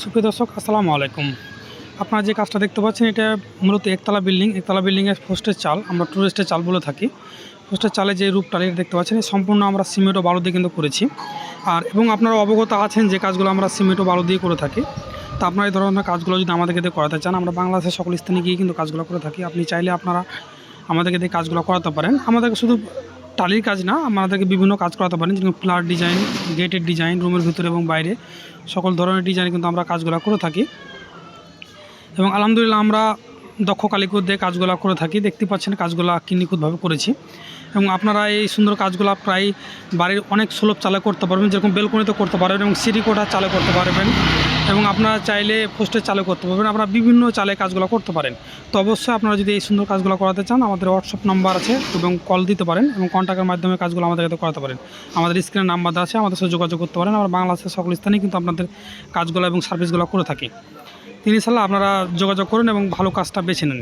সুপ্রিয় দর্শক, আসসালামু আলাইকুম। আপনারা যে কাজটা দেখতে পাচ্ছেন এটা মূলত একতলা বিল্ডিংয়ের পোস্টের চাল, আমরা টুরিস্টের চাল বলে থাকি। পোস্টের চালে যে রূপ টালিটা দেখতে পাচ্ছেন সম্পূর্ণ আমরা সিমেন্ট ও বালু দিয়ে কিন্তু করেছি। এবং আপনারা অবগত আছেন যে কাজগুলো আমরা সিমেন্ট ও বালু দিয়ে করে থাকি। তো আপনারা এই ধরনের কাজগুলো যদি আমাদেরকে দিয়ে করাতে চান, আমরা বাংলাদেশের সকল স্থানে গিয়ে কিন্তু কাজগুলো করে থাকি। আপনি চাইলে আপনারা আমাদেরকে দিয়ে কাজগুলো করাতে পারেন। আমাদেরকে শুধু টালির কাজ না, আমাদেরকে বিভিন্ন কাজ করাতে পারেন, যেমন ফ্ল্যাট ডিজাইন, গেটের ডিজাইন, রুমের ভিতরে এবং বাইরে সকল ধরনের ডিজাইন কিন্তু আমরা কাজগুলো করে থাকি। এবং আলহামদুলিল্লাহ আমরা দক্ষ কারিগর দিয়ে কাজগুলো করে থাকি। দেখতে পাচ্ছেন কাজগুলো কি নিখুঁতভাবে করেছি। এবং আপনারা এই সুন্দর কাজগুলো প্রায় বাড়ির অনেক সুলভ চালে করতে পারবেন, যেরকম বেলকনিতে করতে পারবেন এবং সিঁড়ি কোঠার চালে করতে পারবেন, এবং আপনারা চাইলে পোস্টের চালে করতে পারবেন। আপনারা বিভিন্ন চালে কাজগুলো করতে পারেন। তো অবশ্যই আপনারা যদি এই সুন্দর কাজগুলো করাতে চান, আমাদের হোয়াটসঅ্যাপ নাম্বার আছে এবং কল দিতে পারেন এবং কন্ট্যাক্টের মাধ্যমে কাজগুলো আমাদের কাছে করাতে পারেন। আমাদের স্ক্রিনে নাম্বার আছে, আমাদের সাথে যোগাযোগ করতে পারেন। আমরা বাংলাদেশের সকল স্থানেই কিন্তু আপনাদের কাজগুলো এবং সার্ভিসগুলো করে থাকি। ইনশাআল্লাহ আপনারা যোগাযোগ করুন এবং ভালো কাজটা বেছে নিন।